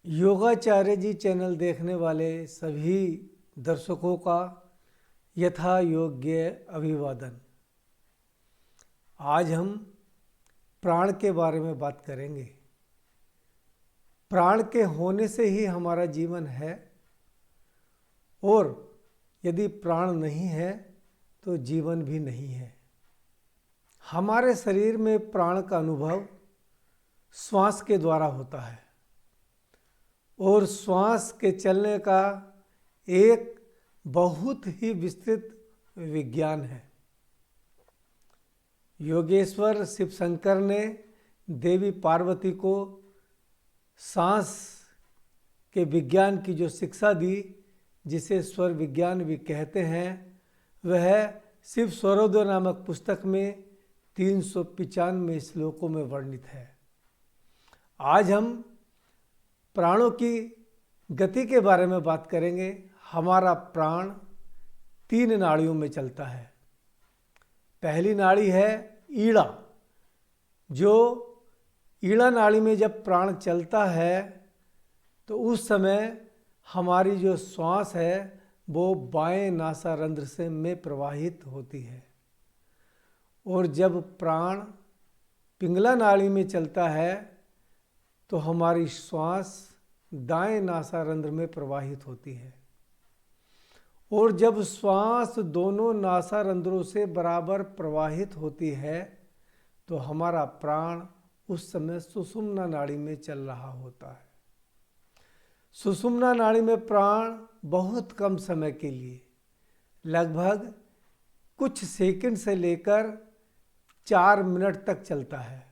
योगाचार्य जी channel देखने वाले सभी दर्शकों का यथा योग्य अभिवादन। आज हम प्राण के बारे में बात करेंगे। प्राण के होने से ही हमारा जीवन है और यदि प्राण नहीं है तो जीवन भी नहीं है। हमारे शरीर में प्राण का अनुभव श्वास के द्वारा होता है और श्वास के चलने का एक बहुत ही विस्तृत विज्ञान है। योगेश्वर शिव शंकर ने देवी पार्वती को सांस के विज्ञान की जो शिक्षा दी, जिसे स्वर विज्ञान भी कहते हैं, वह शिव स्वरोदय नामक पुस्तक में 395 श्लोकों में वर्णित है। आज हम प्राणों की गति के बारे में बात करेंगे। हमारा प्राण 3 नाड़ियों में चलता है। पहली नाड़ी है ईड़ा। जो ईड़ा नाड़ी में जब प्राण चलता है तो उस समय हमारी जो श्वास है वो बाएं नासारंध्र से में प्रवाहित होती है और जब प्राण पिंगला नाड़ी में चलता है तो हमारी श्वास दाएं नासारंध्र में प्रवाहित होती है और जब श्वास दोनों नासारंध्रों से बराबर प्रवाहित होती है तो हमारा प्राण उस समय सुषुम्ना नाड़ी में चल रहा होता है। सुषुम्ना नाड़ी में प्राण बहुत कम समय के लिए, लगभग कुछ सेकंड से लेकर 4 मिनट तक चलता है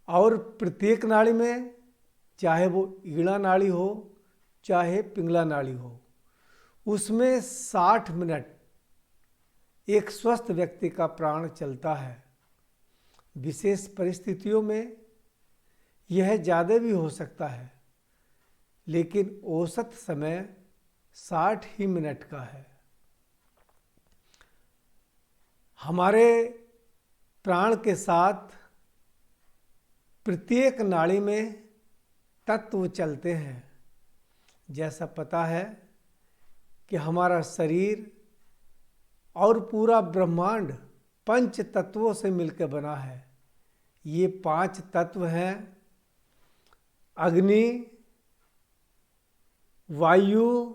और प्रत्येक नाड़ी में, चाहे वो ईड़ा नाड़ी हो चाहे पिंगला नाड़ी हो, उसमें 60 मिनट एक स्वस्थ व्यक्ति का प्राण चलता है। विशेष परिस्थितियों में यह ज़्यादा भी हो सकता है, लेकिन औसत समय 60 ही मिनट का है। हमारे प्राण के साथ प्रत्येक नाड़ी में तत्व चलते हैं। जैसा पता है कि हमारा शरीर और पूरा ब्रह्मांड 5 तत्वों से मिलकर बना है। ये 5 तत्व हैं: अग्नि, वायु,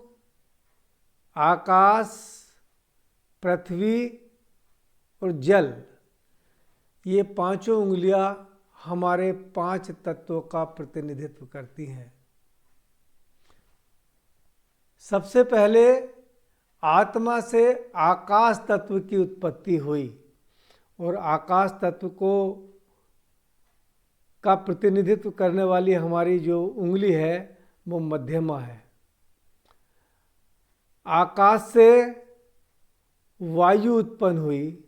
आकाश, पृथ्वी और जल। ये 5 उंगलियां हमारे 5 तत्वों का प्रतिनिधित्व करती हैं। सबसे पहले आत्मा से आकाश तत्व की उत्पत्ति हुई और आकाश तत्व का प्रतिनिधित्व करने वाली हमारी जो उंगली है वो मध्यमा है। आकाश से वायु उत्पन्न हुई,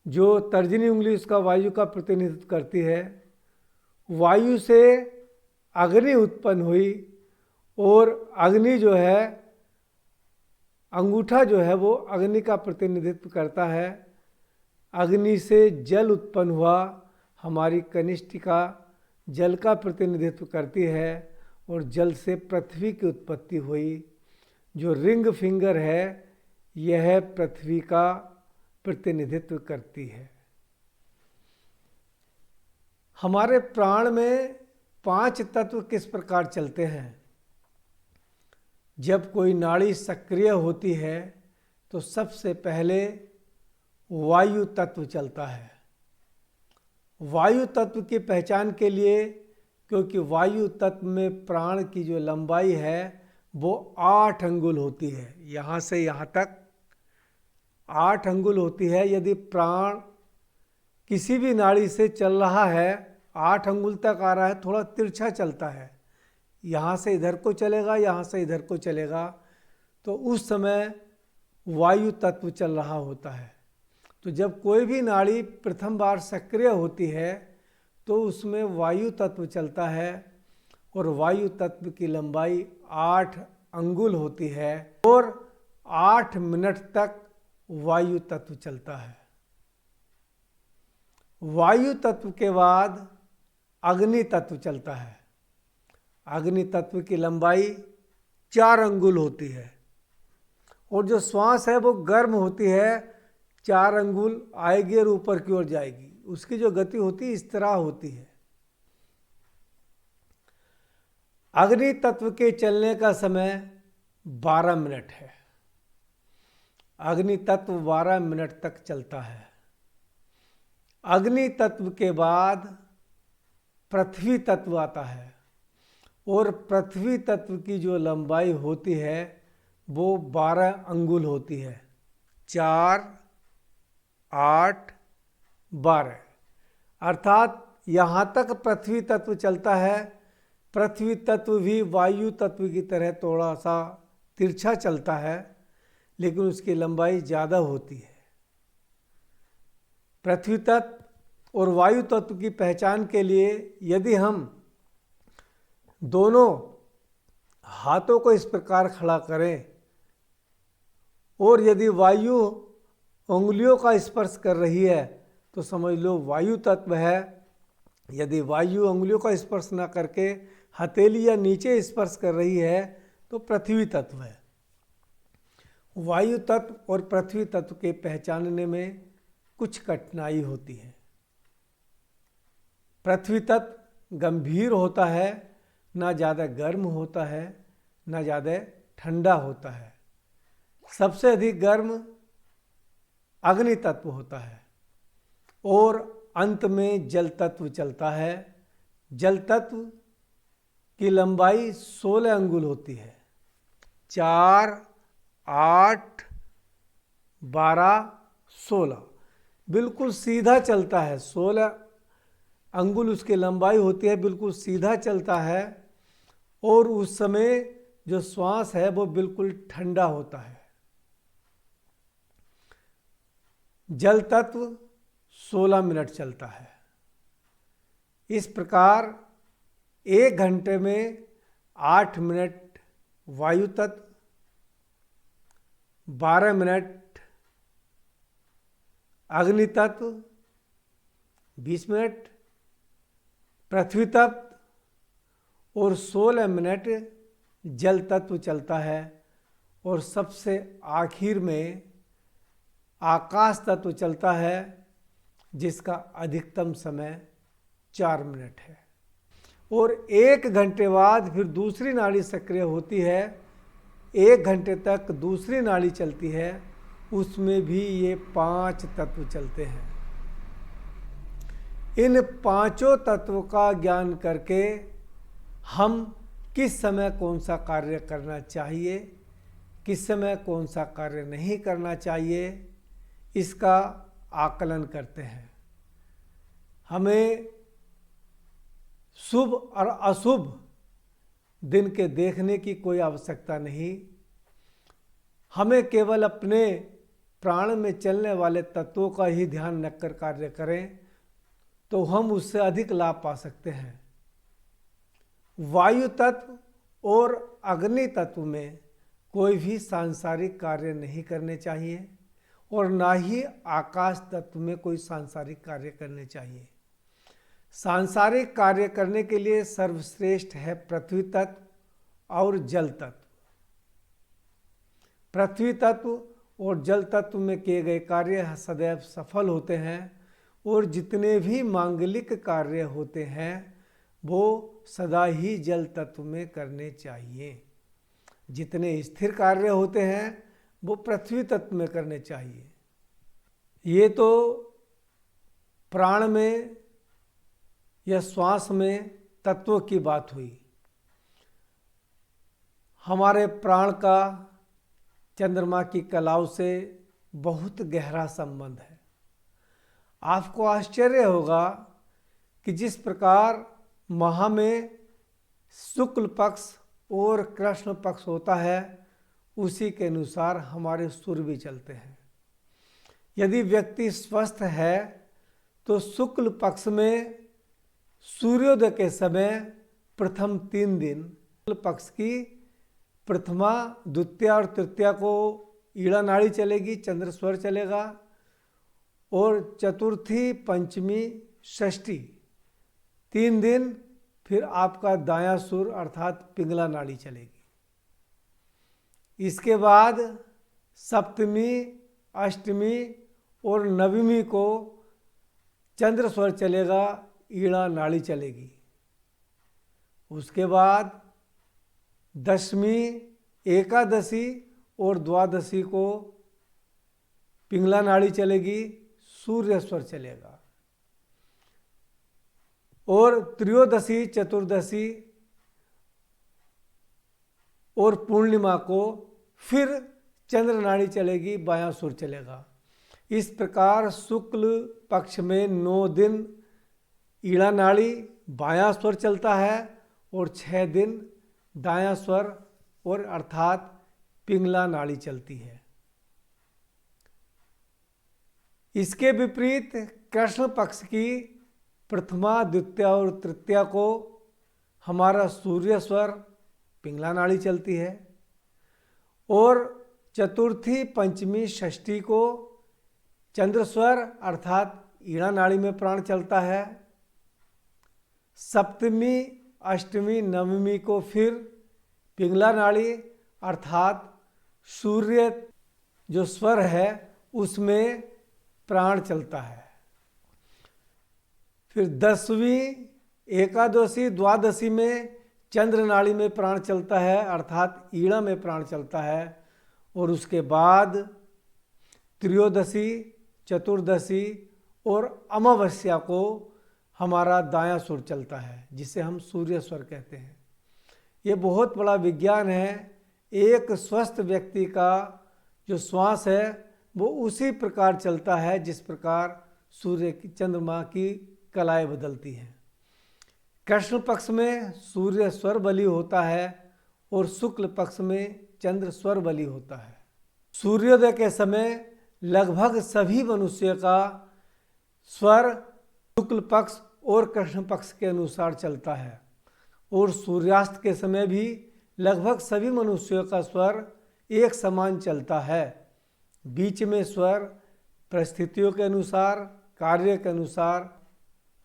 जो तर्जनी उंगली उसका वायु का प्रतिनिधित्व करती है। वायु से अग्नि उत्पन्न हुई और अग्नि जो है, अंगूठा जो है वो अग्नि का प्रतिनिधित्व करता है। अग्नि से जल उत्पन्न हुआ, हमारी कनिष्ठिका जल का प्रतिनिधित्व करती है और जल से पृथ्वी की उत्पत्ति हुई। जो रिंग फिंगर है यह पृथ्वी का प्रतिनिधित्व करती है। हमारे प्राण में 5 तत्व किस प्रकार चलते हैं? जब कोई नाड़ी सक्रिय होती है तो सबसे पहले वायु तत्व चलता है। वायु तत्व की पहचान के लिए, क्योंकि वायु तत्व में प्राण की जो लंबाई है वो 8 अंगुल होती है, यहाँ से यहाँ तक 8 अंगुल होती है। यदि प्राण किसी भी नाड़ी से चल रहा है, 8 अंगुल तक आ रहा है, थोड़ा तिरछा चलता है, यहाँ से इधर को चलेगा, यहाँ से इधर को चलेगा, तो उस समय वायु तत्व चल रहा होता है। तो जब कोई भी नाड़ी प्रथम बार सक्रिय होती है तो उसमें वायु तत्व चलता है और वायु तत्व की लंबाई 8 अंगुल होती है और 8 मिनट तक वायु तत्व चलता है। वायु तत्व के बाद अग्नि तत्व चलता है। अग्नि तत्व की लंबाई 4 अंगुल होती है और जो श्वास है वो गर्म होती है, 4 अंगुल आएगी और ऊपर की ओर जाएगी। उसकी जो गति होती है इस तरह होती है। अग्नि तत्व के चलने का समय 12 मिनट है। अग्नि तत्व 12 मिनट तक चलता है। अग्नि तत्व के बाद पृथ्वी तत्व आता है और पृथ्वी तत्व की जो लंबाई होती है वो 12 अंगुल होती है। 4, 8, 12 अर्थात यहाँ तक पृथ्वी तत्व चलता है। पृथ्वी तत्व भी वायु तत्व की तरह थोड़ा सा तिरछा चलता है, लेकिन उसकी लंबाई ज़्यादा होती है। पृथ्वी तत्व और वायु तत्व की पहचान के लिए यदि हम दोनों हाथों को इस प्रकार खड़ा करें और यदि वायु उंगलियों का स्पर्श कर रही है तो समझ लो वायु तत्व है। यदि वायु उंगलियों का स्पर्श न करके हथेली या नीचे स्पर्श कर रही है तो पृथ्वी तत्व है। वायु तत्व और पृथ्वी तत्व के पहचानने में कुछ कठिनाई होती है। पृथ्वी तत्व गंभीर होता है, ना ज़्यादा गर्म होता है ना ज़्यादा ठंडा होता है। सबसे अधिक गर्म अग्नि तत्व होता है और अंत में जल तत्व चलता है। जल तत्व की लंबाई 16 अंगुल होती है। 4, 8, 12, 16 बिल्कुल सीधा चलता है। 16 अंगुल उसकी लंबाई होती है, बिल्कुल सीधा चलता है और उस समय जो श्वास है वो बिल्कुल ठंडा होता है। जल तत्व 16 मिनट चलता है। इस प्रकार 1 घंटे में 8 मिनट वायु तत्व, 12 मिनट अग्नि तत्व, 20 मिनट पृथ्वी तत्व और 16 मिनट जल तत्व चलता है और सबसे आखिर में आकाश तत्व चलता है जिसका अधिकतम समय 4 मिनट है। और 1 घंटे बाद फिर दूसरी नाड़ी सक्रिय होती है। 1 घंटे तक दूसरी नाड़ी चलती है, उसमें भी ये 5 तत्व चलते हैं। इन 5 तत्वों का ज्ञान करके हम किस समय कौन सा कार्य करना चाहिए, किस समय कौन सा कार्य नहीं करना चाहिए, इसका आकलन करते हैं। हमें शुभ और अशुभ दिन के देखने की कोई आवश्यकता नहीं। हमें केवल अपने प्राण में चलने वाले तत्वों का ही ध्यान रखकर कार्य करें तो हम उससे अधिक लाभ पा सकते हैं। वायु तत्व और अग्नि तत्व में कोई भी सांसारिक कार्य नहीं करने चाहिए और ना ही आकाश तत्व में कोई सांसारिक कार्य करने चाहिए। सांसारिक कार्य करने के लिए सर्वश्रेष्ठ है पृथ्वी तत्व और जल तत्व। पृथ्वी तत्व और जल तत्व में किए गए कार्य सदैव सफल होते हैं और जितने भी मांगलिक कार्य होते हैं वो सदा ही जल तत्व में करने चाहिए। जितने स्थिर कार्य होते हैं वो पृथ्वी तत्व में करने चाहिए। ये तो प्राण में या श्वास में तत्वों की बात हुई। हमारे प्राण का चंद्रमा की कलाओं से बहुत गहरा संबंध है। आपको आश्चर्य होगा कि जिस प्रकार माह में शुक्ल पक्ष और कृष्ण पक्ष होता है उसी के अनुसार हमारे सूर्य भी चलते हैं। यदि व्यक्ति स्वस्थ है तो शुक्ल पक्ष में सूर्योदय के समय प्रथम 3 दिन शुक्ल पक्ष की प्रथमा, द्वितीया और तृतीया को ईड़ा नाड़ी चलेगी, चंद्र स्वर चलेगा और चतुर्थी, पंचमी, षष्ठी 3 दिन फिर आपका दायां सुर अर्थात पिंगला नाड़ी चलेगी। इसके बाद सप्तमी, अष्टमी और नवमी को चंद्र स्वर चलेगा, ईड़ा नाड़ी चलेगी। उसके बाद दशमी, एकादशी और द्वादशी को पिंगला नाड़ी चलेगी, सूर्य स्वर चलेगा। और त्रयोदशी, चतुर्दशी और पूर्णिमा को फिर चंद्र नाड़ी चलेगी, बायां सुर चलेगा। इस प्रकार शुक्ल पक्ष में 9 दिन ईड़ा नाड़ी बायां स्वर चलता है और 6 दिन दायां स्वर और अर्थात पिंगला नाड़ी चलती है। इसके विपरीत कृष्ण पक्ष की प्रथमा, द्वितीया और तृतीया को हमारा सूर्य स्वर पिंगला नाड़ी चलती है और चतुर्थी, पंचमी, षष्ठी को चंद्र स्वर अर्थात ईड़ा नाड़ी में प्राण चलता है। सप्तमी, अष्टमी, नवमी को फिर पिंगला नाड़ी अर्थात सूर्य जो स्वर है उसमें प्राण चलता है। फिर दसवीं, एकादशी, द्वादशी में चंद्र नाड़ी में प्राण चलता है अर्थात ईड़ा में प्राण चलता है। और उसके बाद त्रयोदशी, चतुर्दशी और अमावस्या को हमारा दायां सुर चलता है, जिसे हम सूर्य स्वर कहते हैं। ये बहुत बड़ा विज्ञान है। एक स्वस्थ व्यक्ति का जो श्वास है वो उसी प्रकार चलता है जिस प्रकार सूर्य की, चंद्रमा की कलाएं बदलती हैं। कृष्ण पक्ष में सूर्य स्वर बलि होता है और शुक्ल पक्ष में चंद्र स्वर बलि होता है। सूर्योदय के समय लगभग सभी मनुष्य का स्वर शुक्ल पक्ष और कृष्ण पक्ष के अनुसार चलता है और सूर्यास्त के समय भी लगभग सभी मनुष्यों का स्वर एक समान चलता है। बीच में स्वर परिस्थितियों के अनुसार, कार्य के अनुसार,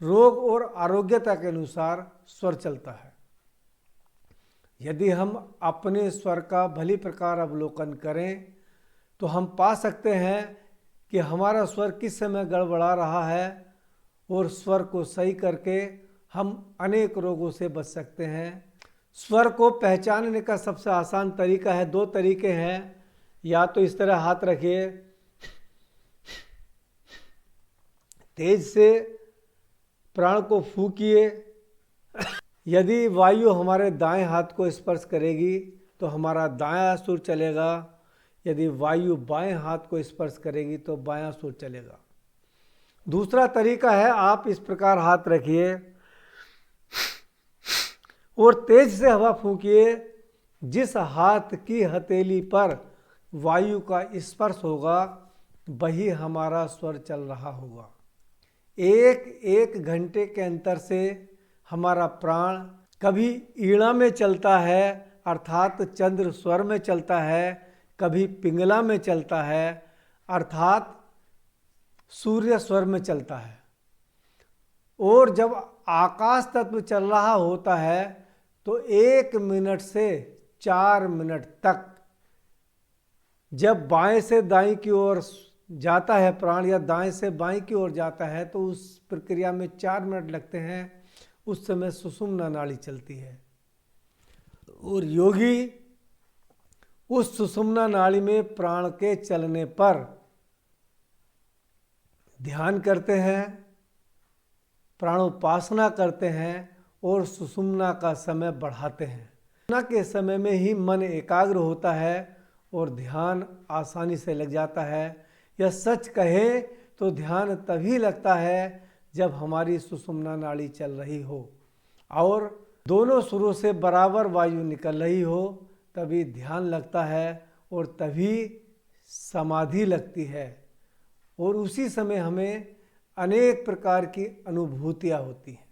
रोग और आरोग्यता के अनुसार स्वर चलता है। यदि हम अपने स्वर का भली प्रकार अवलोकन करें तो हम पा सकते हैं कि हमारा स्वर किस समय गड़बड़ा रहा है और स्वर को सही करके हम अनेक रोगों से बच सकते हैं। स्वर को पहचानने का सबसे आसान तरीका है, 2 तरीके हैं। या तो इस तरह हाथ रखिए, तेज से प्राण को फूंकिए। यदि वायु हमारे दाएं हाथ को स्पर्श करेगी तो हमारा दायां सुर चलेगा, यदि वायु बाएं हाथ को स्पर्श करेगी तो बायां सुर चलेगा। दूसरा तरीका है, आप इस प्रकार हाथ रखिए और तेज से हवा फूंकिए। जिस हाथ की हथेली पर वायु का स्पर्श होगा वही हमारा स्वर चल रहा होगा। एक घंटे के अंतर से हमारा प्राण कभी ईड़ा में चलता है अर्थात चंद्र स्वर में चलता है, कभी पिंगला में चलता है अर्थात सूर्य स्वर में चलता है। और जब आकाश तत्व चल रहा होता है तो 1 मिनट से 4 मिनट तक, जब बाएं से दाएं की ओर जाता है प्राण या दाएं से बाएं की ओर जाता है तो उस प्रक्रिया में 4 मिनट लगते हैं। उस समय सुषुम्ना नाड़ी चलती है और योगी उस सुषुम्ना नाड़ी में प्राण के चलने पर ध्यान करते हैं, प्राणोपासना करते हैं और सुषुम्ना का समय बढ़ाते हैं। सुषुम्ना के समय में ही मन एकाग्र होता है और ध्यान आसानी से लग जाता है। यह सच कहें तो ध्यान तभी लगता है जब हमारी सुषुम्ना नाड़ी चल रही हो और दोनों सुरों से बराबर वायु निकल रही हो, तभी ध्यान लगता है और तभी समाधि लगती है और उसी समय हमें अनेक प्रकार की अनुभूतियाँ होती हैं।